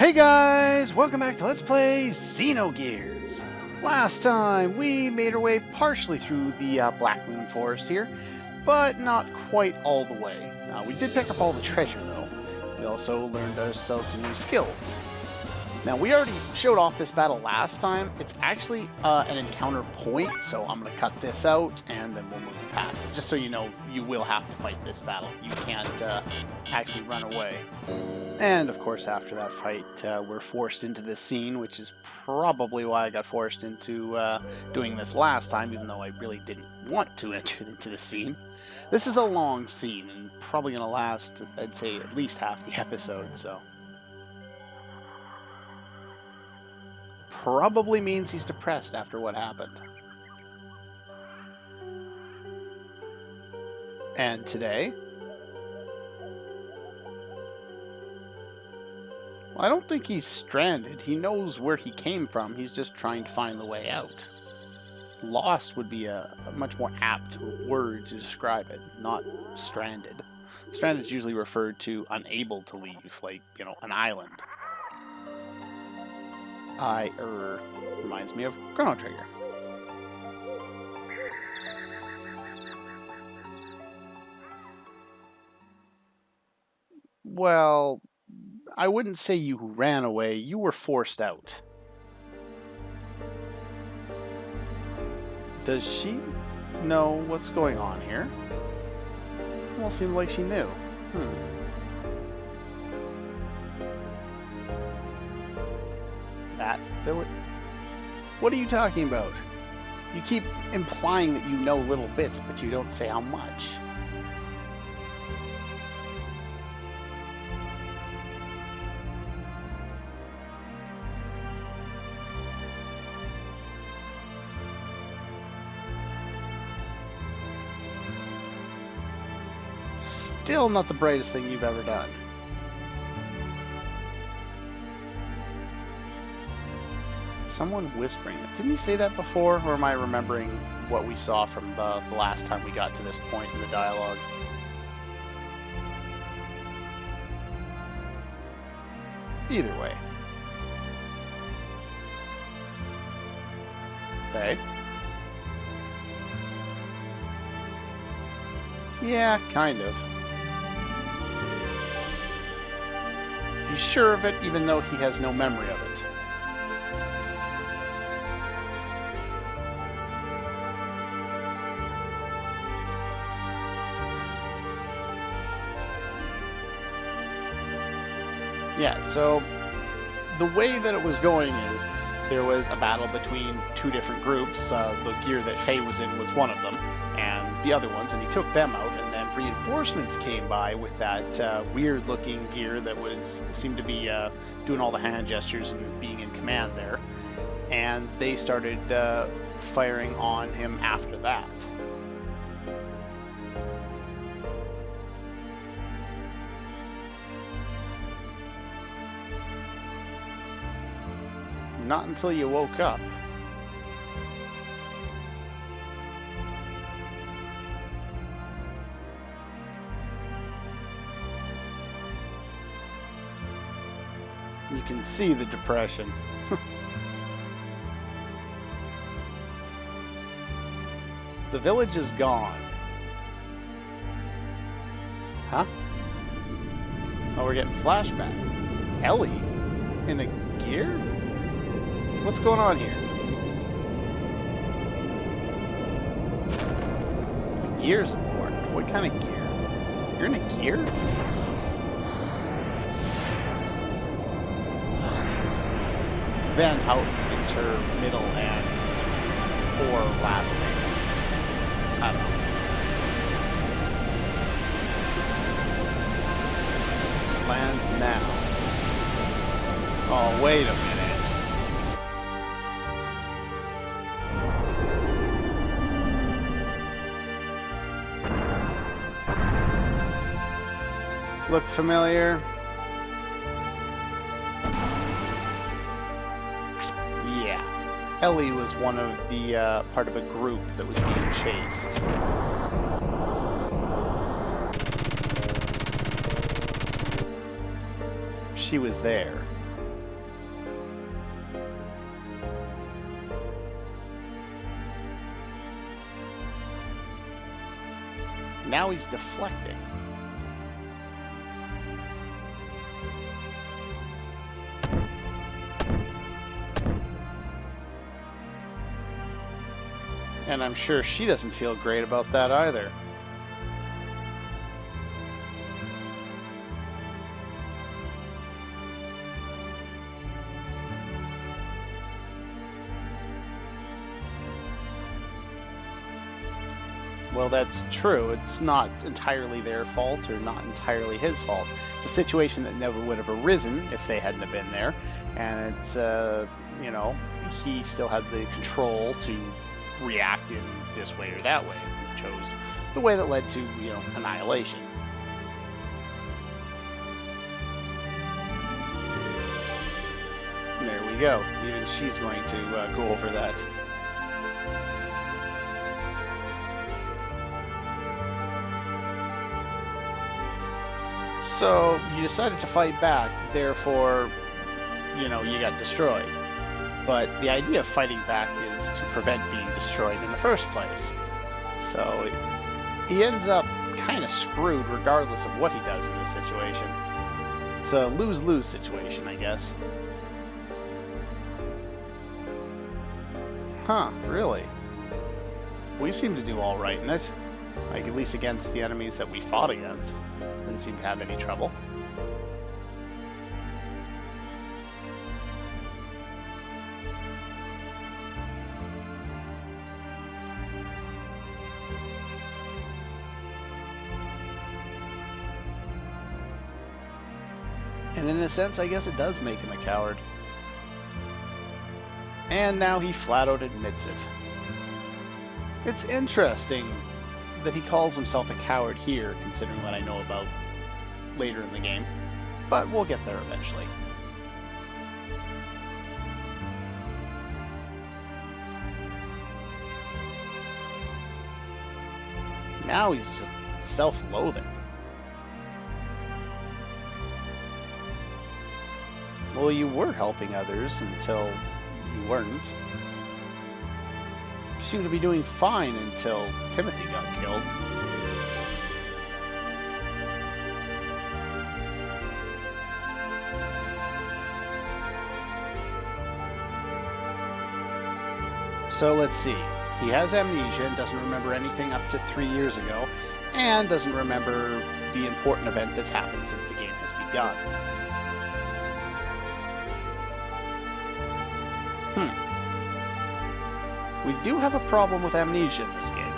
Hey guys! Welcome back to Let's Play Xenogears! Last time, we made our way partially through the Black Moon Forest here, but not quite all the way. We did pick up all the treasure though. We also learned ourselves some new skills. Now, we already showed off this battle last time. It's actually an encounter point, so I'm going to cut this out and then we'll move past it. Just so you know, you will have to fight this battle. You can't actually run away. And of course, after that fight, we're forced into this scene, which is probably why I got forced into doing this last time, even though I really didn't want to enter into the scene. This is a long scene, and probably going to last, I'd say, at least half the episode, so... Probably means he's depressed after what happened. And today... I don't think he's stranded. He knows where he came from. He's just trying to find the way out. Lost would be a much more apt word to describe it, not stranded. Stranded is usually referred to unable to leave, like, you know, an island. Reminds me of Chrono Trigger. Well... I wouldn't say you ran away, you were forced out. Does she know what's going on here? Almost seemed like she knew. That village? What are you talking about? You keep implying that you know little bits, but you don't say how much. Still not the brightest thing you've ever done. Someone whispering it. Didn't he say that before, or am I remembering what we saw from the last time we got to this point in the dialogue? Either way. Okay. Yeah, kind of. He's sure of it, even though he has no memory of it. Yeah, so the way that it was going is there was a battle between two different groups. The gear that Faye was in was one of them, and the other ones, and he took them out, and then reinforcements came by with that weird-looking gear that seemed to be doing all the hand gestures and being in command there, and they started firing on him after that. Not until you woke up. You can see the depression. The village is gone. Huh? Oh, we're getting flashback. Elly? In a gear? What's going on here? The gear's important. What kind of gear? You're in a gear? Van Houten is her middle and or last name. I don't know. Land now. Oh, wait a minute. Look familiar? Yeah. Elly was one of the part of a group that was being chased. She was there. now he's deflecting. And I'm sure she doesn't feel great about that either. Well, that's true. It's not entirely their fault or not entirely his fault. It's a situation that never would have arisen if they hadn't have been there. And it's, you know, he still had the control to react in this way or that way. He chose the way that led to, you know, annihilation. There we go. Even she's going to go over that. So you decided to fight back, therefore, you know, you got destroyed. But the idea of fighting back is to prevent being destroyed in the first place. So he ends up kind of screwed regardless of what he does in this situation. It's a lose-lose situation, I guess. Huh, really? We seem to do all right in it. Like, at least against the enemies that we fought against. Didn't seem to have any trouble. And in a sense, I guess it does make him a coward. And now he flat out admits it. It's interesting that he calls himself a coward here, considering what I know about later in the game. But we'll get there eventually. Now he's just self-loathing. Well, you were helping others until you weren't. You seemed to be doing fine until Timothy got killed. So let's see. He has amnesia and doesn't remember anything up to 3 years ago, and doesn't remember the important event that's happened since the game has begun. We do have a problem with amnesia in this game.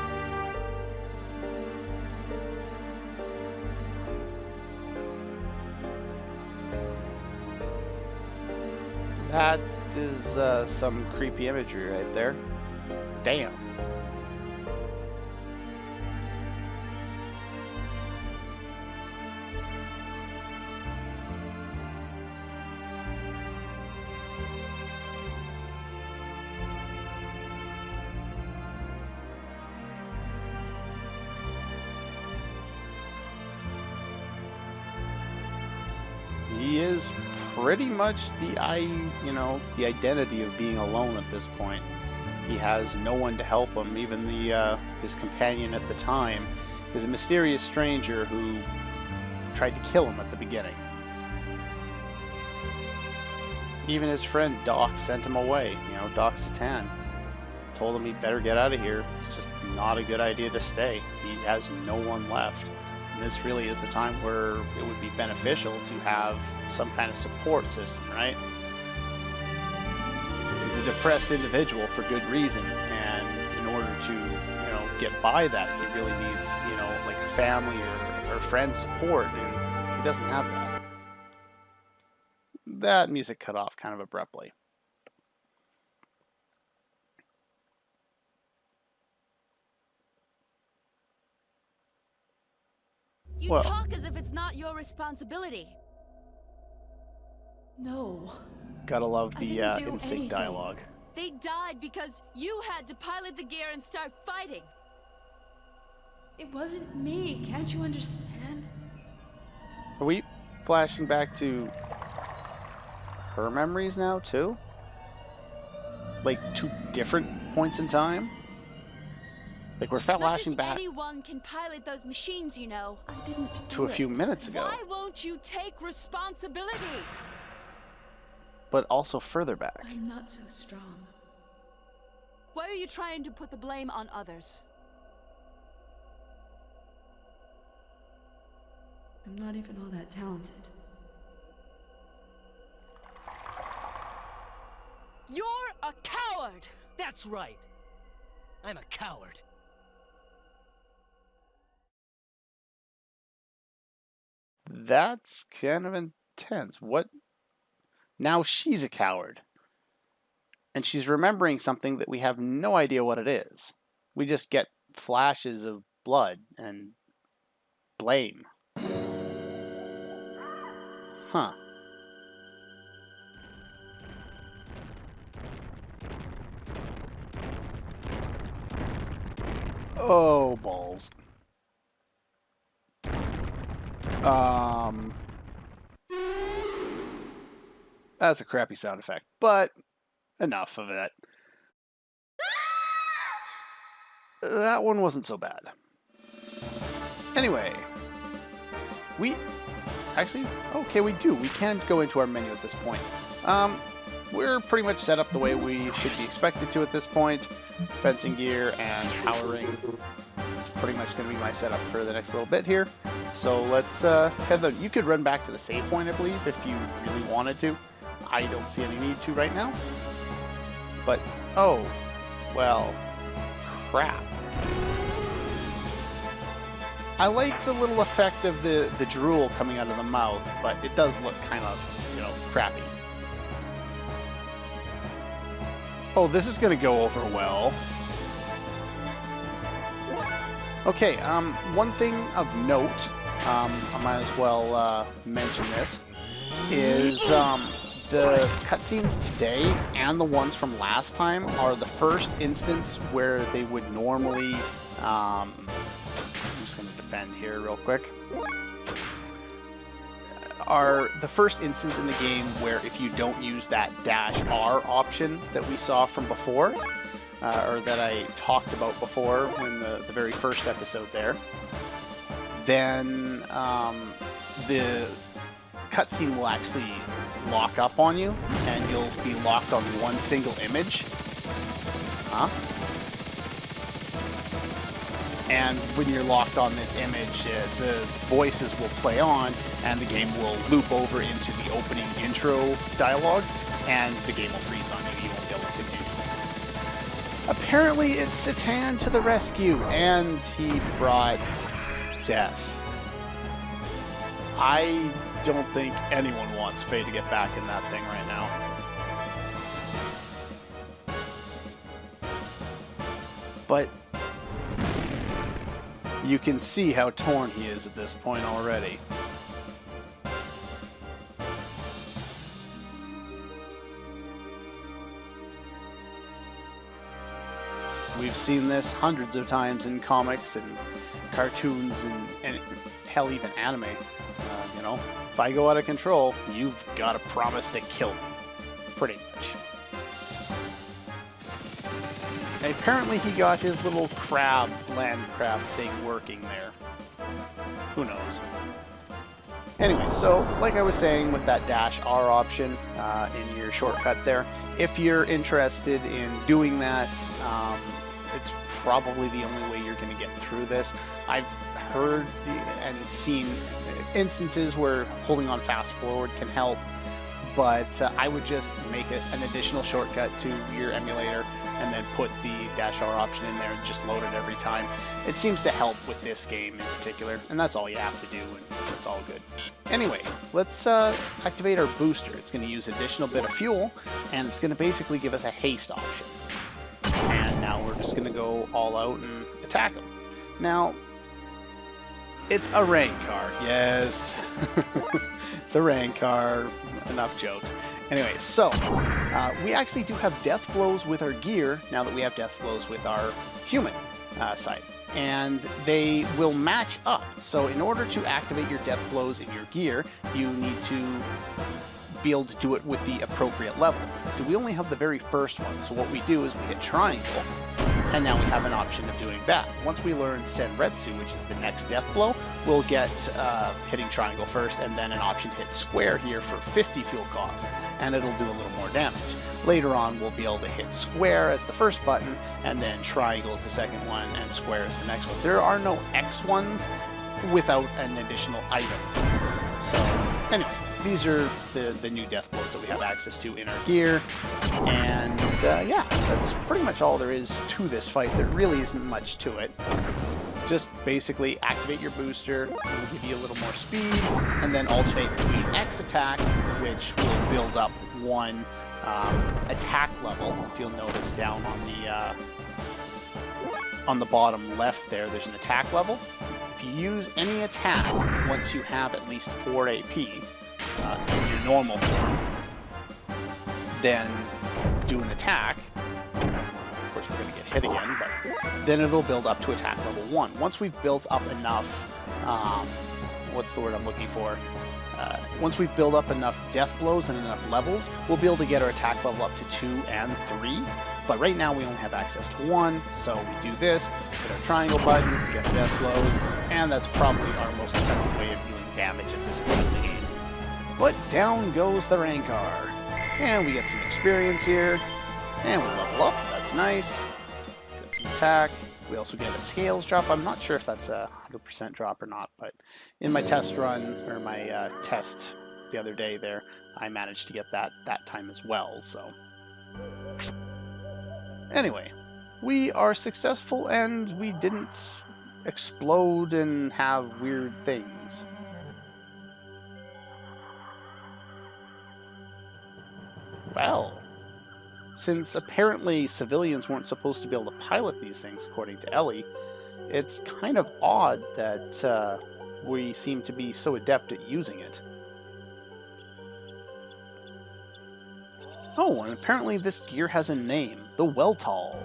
That is some creepy imagery right there. Damn. He is pretty much the identity of being alone at this point. He has no one to help him. Even his companion at the time is a mysterious stranger who tried to kill him at the beginning. Even his friend Doc sent him away. Doc Citan told him he'd better get out of here. It's just not a good idea to stay. He has no one left. And this really is the time where it would be beneficial to have some kind of support system, right? He's a depressed individual for good reason, and in order to, get by that, he really needs, like a family or friend support, and he doesn't have that. That music cut off kind of abruptly. You talk as if it's not your responsibility. No. Gotta love the in-sync dialogue. They died because you had to pilot the gear and start fighting. It wasn't me, can't you understand? Are we flashing back to her memories now, too? Like, 2 different points in time? Like, we're Not flashing just back anyone can pilot those machines, you know. I didn't to a few minutes ago, Why won't you take responsibility? but also further back. I'm not so strong. Why are you trying to put the blame on others? I'm not even all that talented. You're a coward! That's right. I'm a coward. That's kind of intense. What? Now she's a coward. And she's remembering something that we have no idea what it is. We just get flashes of blood and blame. Huh. Oh, balls. That's a crappy sound effect, but enough of it. That one wasn't so bad. Anyway, okay, we do. We can go into our menu at this point. We're pretty much set up the way we should be expected to at this point. Fencing gear and powering. It's pretty much going to be my setup for the next little bit here. So let's head there. You could run back to the save point, I believe, if you really wanted to. I don't see any need to right now. But, oh, well, crap. I like the little effect of the drool coming out of the mouth, but it does look kind of, you know, crappy. Oh, this is going to go over well. Okay, one thing of note, I might as well mention this, is the cutscenes today and the ones from last time are the first instance where they would normally, I'm just going to defend here real quick, are the first instance in the game where if you don't use that -R option that we saw from before, or that I talked about before in the very first episode there, then the cutscene will actually lock up on you, and you'll be locked on one single image. Huh? And when you're locked on this image, the voices will play on, and the game will loop over into the opening intro dialogue, and the game will freeze on you. You won't be able to continue. Apparently, it's Citan to the rescue, and he brought death. I don't think anyone wants Faye to get back in that thing right now. But you can see how torn he is at this point already. We've seen this hundreds of times in comics and cartoons and hell, even anime. You know, if I go out of control, you've got to promise to kill me. Pretty much. And apparently he got his little land crab thing working there. Who knows? Anyway, so like I was saying with that -R option in your shortcut there, if you're interested in doing that, it's probably the only way you're going to get through this. I've heard and seen instances where holding on fast forward can help, but I would just make it an additional shortcut to your emulator and then put the -R option in there and just load it every time. It seems to help with this game in particular, and that's all you have to do, and it's all good. Anyway, let's activate our booster. It's going to use additional bit of fuel, and it's going to basically give us a haste option. And now we're just going to go all out and attack them. Now, it's a Rancor. Yes, it's a Rancor. Enough jokes. Anyway, so we actually do have death blows with our gear now that we have death blows with our human side. And they will match up. So in order to activate your death blows in your gear, you need to be able to do it with the appropriate level. So we only have the very first one. So what we do is we hit triangle, And now we have an option of doing that. Once we learn Senretsu, which is the next death blow, we'll get hitting triangle first, and then an option to hit square here for 50 fuel cost, and it'll do a little more damage. Later on, we'll be able to hit square as the first button, and then triangle is the second one, and square is the next one. There are no X ones without an additional item. So, anyway, these are the new death blows that we have access to in our gear, and yeah, that's pretty much all there is to this fight. There really isn't much to it. Just basically activate your booster, it will give you a little more speed, and then alternate between X attacks, which will build up one attack level. If you'll notice down on the bottom left there's an attack level. If you use any attack once you have at least 4 AP in your normal form, then do an attack. Of course, we're going to get hit again, but then it'll build up to attack level 1. Once we've built up enough, what's the word I'm looking for? Once we build up enough death blows and enough levels, we'll be able to get our attack level up to 2 and 3. But right now we only have access to 1, so we do this, hit our triangle button, get death blows, and that's probably our most effective way of dealing damage at this point in the game. But down goes the Rancor. And we get some experience here, and we level up, that's nice. Get some attack. We also get a scales drop. I'm not sure if that's a 100% drop or not, but in my test run, or my test the other day there, I managed to get that time as well, so. Anyway, we are successful and we didn't explode and have weird things. Well, since apparently civilians weren't supposed to be able to pilot these things, according to Elly, it's kind of odd that we seem to be so adept at using it. Oh, and apparently this gear has a name, the Weltall.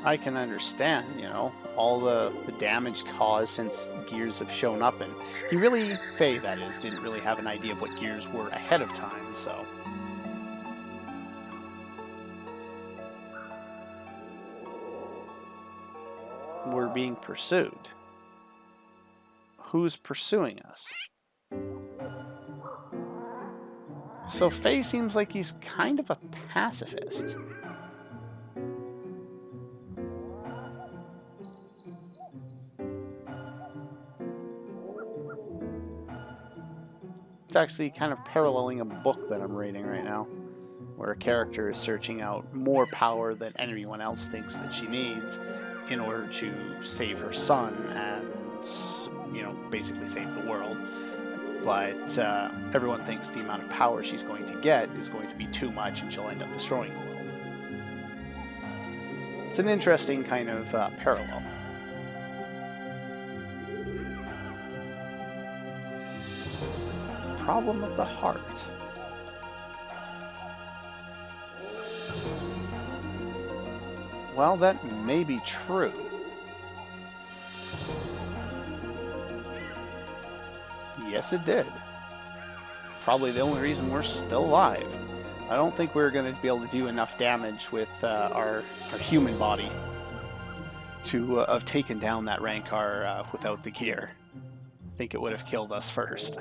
I can understand, you know, all the damage caused since gears have shown up, and he really, Faye that is, didn't really have an idea of what gears were ahead of time, so. We're being pursued. Who's pursuing us? So Faye seems like he's kind of a pacifist. It's actually kind of paralleling a book that I'm reading right now, where a character is searching out more power than anyone else thinks that she needs in order to save her son and, you know, basically save the world. But everyone thinks the amount of power she's going to get is going to be too much and she'll end up destroying the world. It's an interesting kind of parallel. Problem of the heart. Well, that may be true. Yes, it did. Probably the only reason we're still alive. I don't think we're going to be able to do enough damage with our human body to have taken down that Rancor without the gear. I think it would have killed us first.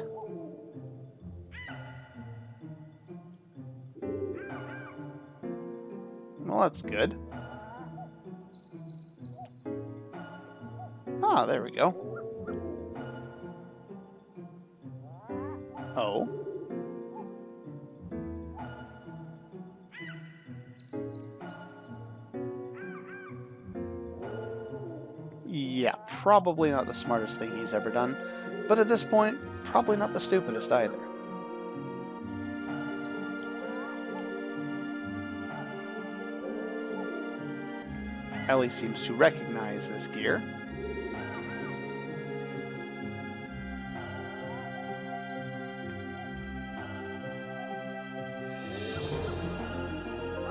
Well, that's good. Ah, there we go. Oh. Yeah, probably not the smartest thing he's ever done, but at this point, probably not the stupidest either. Elly seems to recognize this gear.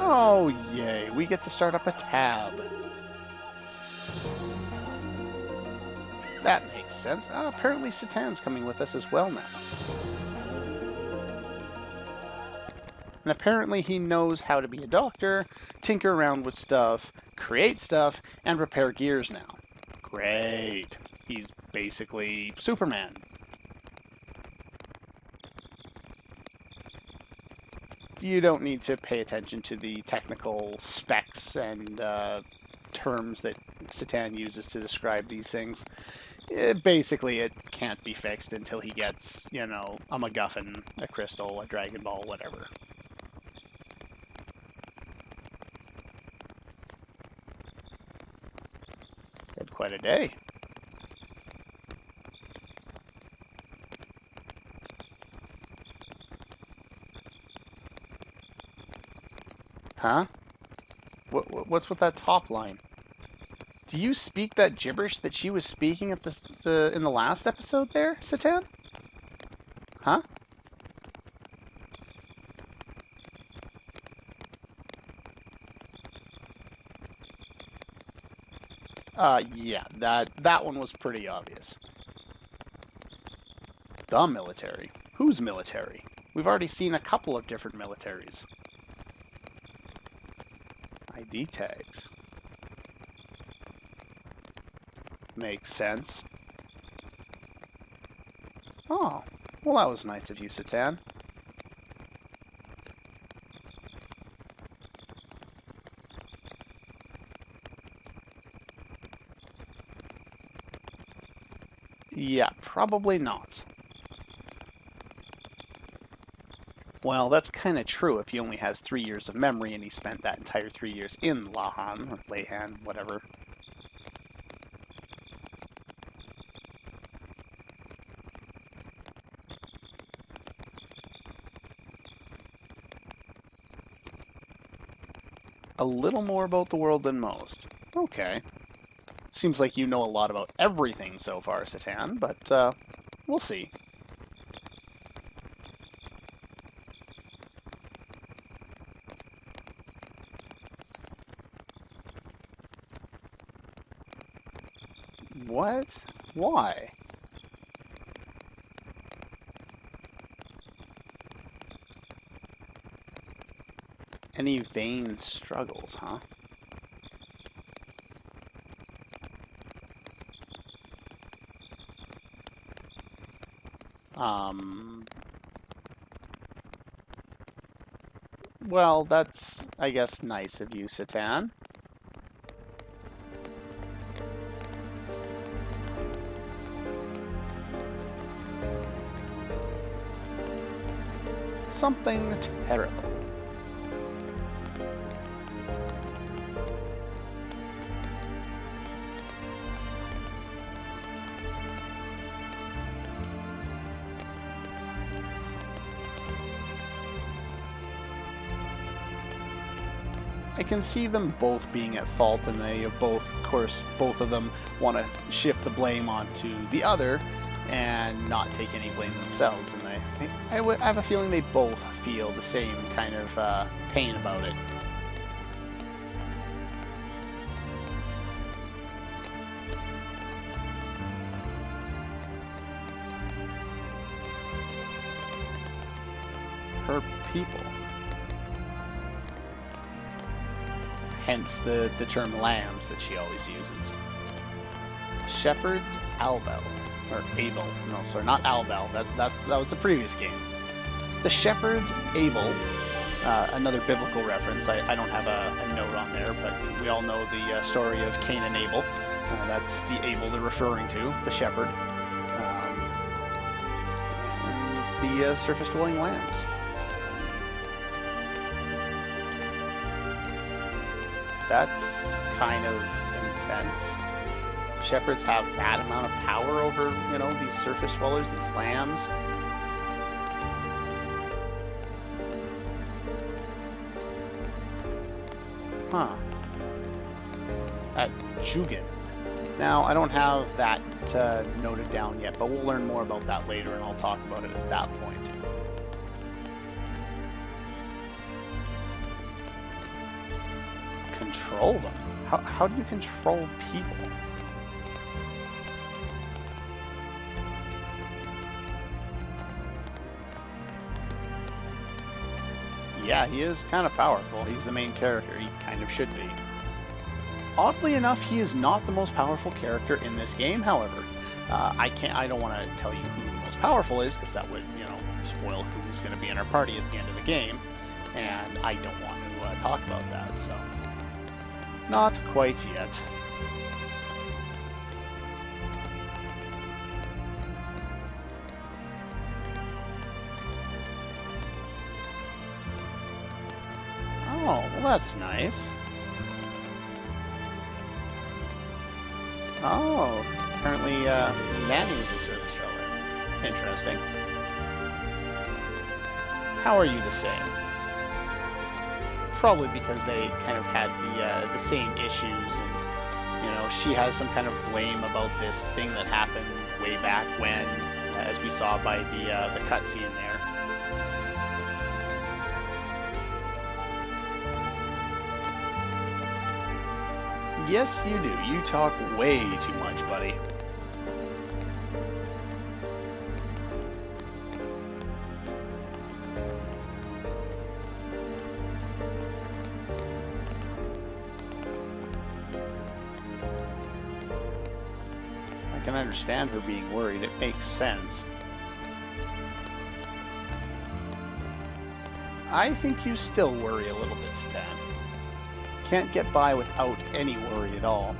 Oh, yay. We get to start up a tab. That makes sense. Apparently Citan's coming with us as well now. And apparently he knows how to be a doctor, tinker around with stuff, create stuff, and repair gears now. Great. He's basically Superman. You don't need to pay attention to the technical specs and terms that Citan uses to describe these things. Basically, it can't be fixed until he gets, you know, a MacGuffin, a crystal, a Dragon Ball, whatever. Had quite a day. Huh? What's with that top line? Do you speak that gibberish that she was speaking at in the last episode there, Citan? Huh? Yeah, that one was pretty obvious. The military. Who's military? We've already seen a couple of different militaries. ID tags. Makes sense. Oh, well that was nice of you, Citan. Yeah, probably not. Well, that's kind of true if he only has 3 years of memory and he spent that entire 3 years in Lahan, or Lahan, whatever. A little more about the world than most. Okay. Seems like you know a lot about everything so far, Citan, but we'll see. What? Why? Any vain struggles, huh? Well, that's, I guess, nice of you, Citan. Something terrible. I can see them both being at fault, and they both, of course, both of them want to shift the blame onto the other and not take any blame themselves. And I think I have a feeling they both feel the same kind of pain about it. Her people. Hence the term lambs that she always uses. Shepherds Albel. Or Abel. No, sorry, not Albel. That was the previous game. The Shepherds Abel. Another biblical reference. I don't have a note on there, but we all know the story of Cain and Abel. That's the Abel they're referring to, the shepherd. The surface-dwelling lambs. That's kind of intense. Shepherds have that amount of power over, you know, these surface dwellers, these lambs. Huh. At Jugend. Now, I don't have that noted down yet, but we'll learn more about that later, and I'll talk about it at that point. Control them? How do you control people? Yeah, he is kind of powerful. He's the main character. He kind of should be. Oddly enough, he is not the most powerful character in this game, however. I don't want to tell you who the most powerful is, because that would, spoil who's going to be in our party at the end of the game. And I don't want to talk about that, so... Not quite yet. Oh, well that's nice. Oh, apparently Nanny is a service trailer. Interesting. How are you the same? Probably because they kind of had the same issues, and she has some kind of blame about this thing that happened way back when, as we saw by the cutscene there. Yes, you do. You talk way too much, buddy. I can understand her being worried. It makes sense. I think you still worry a little bit, Citan. Can't get by without any worry at all.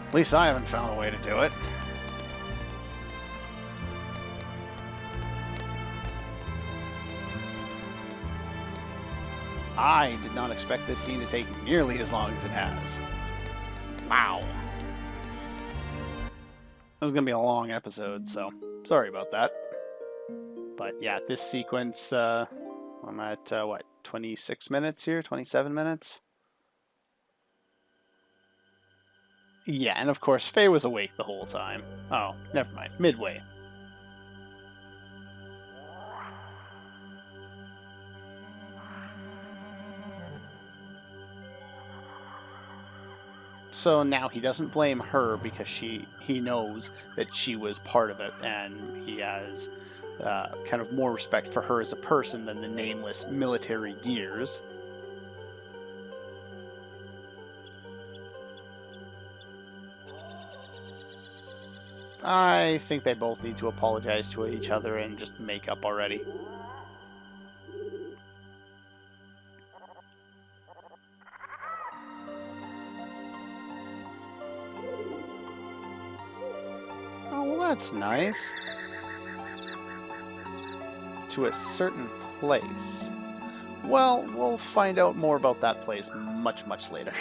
At least I haven't found a way to do it. I did not expect this scene to take nearly as long as it has. Wow. This is going to be a long episode, so sorry about that. But yeah, this sequence, I'm at, 26 minutes here? 27 minutes? Yeah, and of course, Faye was awake the whole time. Oh, never mind. Midway. So now he doesn't blame her because he knows that she was part of it, and he has kind of more respect for her as a person than the nameless military gears. I think they both need to apologize to each other and just make up already. Oh, well, that's nice. To a certain place. Well, we'll find out more about that place much, much later.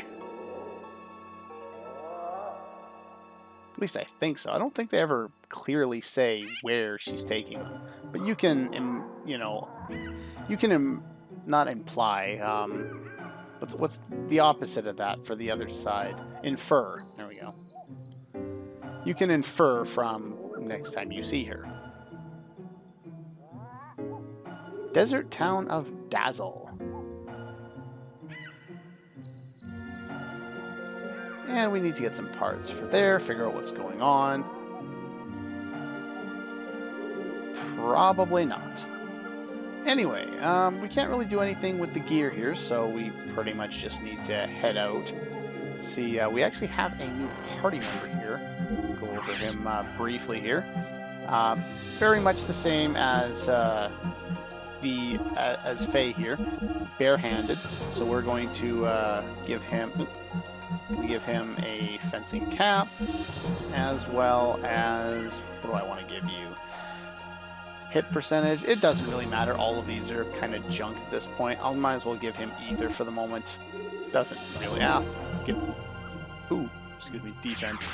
At least I think so. I don't think they ever clearly say where she's taking them. But you can, not imply, what's the opposite of that for the other side? Infer. There we go. You can infer from next time you see her. Desert town of Dazzle. And we need to get some parts for there, figure out what's going on. Probably not. Anyway, we can't really do anything with the gear here, so we pretty much just need to head out. Let's see, we actually have a new party member here. Go over him briefly here. Very much the same as as Faye here, barehanded. So we're going to give him a fencing cap, as well as, what do I want to give you? Hit percentage. It doesn't really matter. All of these are kind of junk at this point. I might as well give him either for the moment. Doesn't really. Excuse me, defense.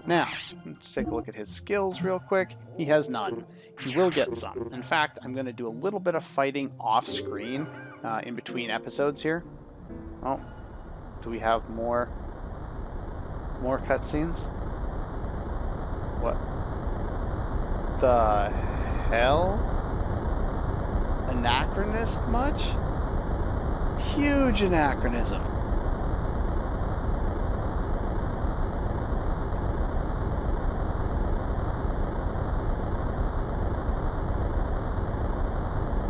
Now, let's take a look at his skills real quick. He has none. He will get some. In fact, I'm going to do a little bit of fighting off screen in between episodes here. Oh, do we have more cutscenes? What the hell? Anachronist much? Huge anachronism.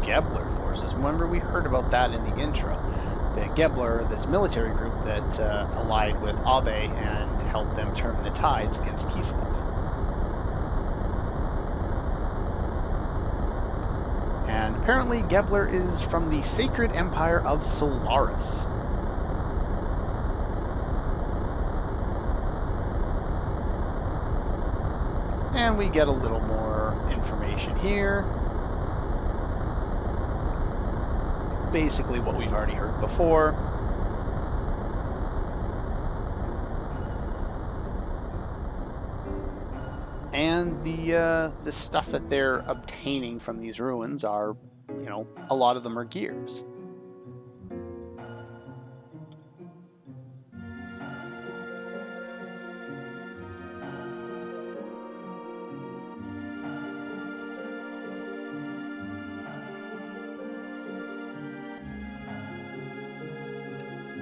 Gebler forces. Remember, we heard about that in the intro. The Gebler, this military group that allied with Ave and helped them turn the tides against Kislev. And apparently Gebler is from the Sacred Empire of Solaris. And we get a little more information here. Basically what we've already heard before. And the stuff that they're obtaining from these ruins are, you know, a lot of them are gears.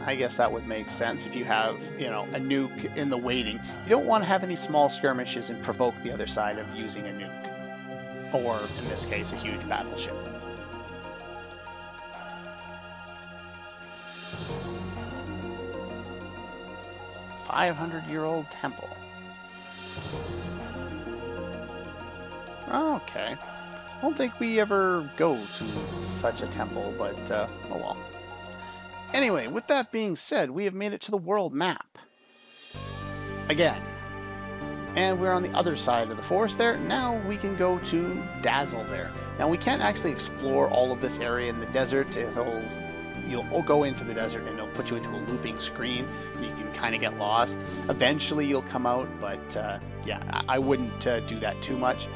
I guess that would make sense if you have, you know, a nuke in the waiting. You don't want to have any small skirmishes and provoke the other side of using a nuke. Or, in this case, a huge battleship. "500-year-old temple." Okay. I don't think we ever go to such a temple, but, oh well. Anyway, with that being said, we have made it to the world map. Again. And we're on the other side of the forest there. Now we can go to Dazzle there. Now we can't actually explore all of this area in the desert. You'll go into the desert and it'll put you into a looping screen. You can kind of get lost. Eventually you'll come out, but yeah, I wouldn't do that too much.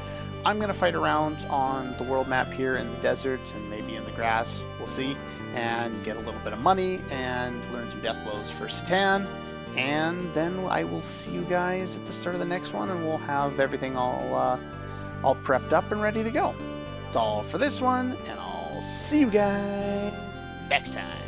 I'm going to fight around on the world map here in the desert and maybe in the grass, we'll see, and get a little bit of money and learn some death blows for Citan. And then I will see you guys at the start of the next one, and we'll have everything all prepped up and ready to go. That's all for this one, and I'll see you guys next time.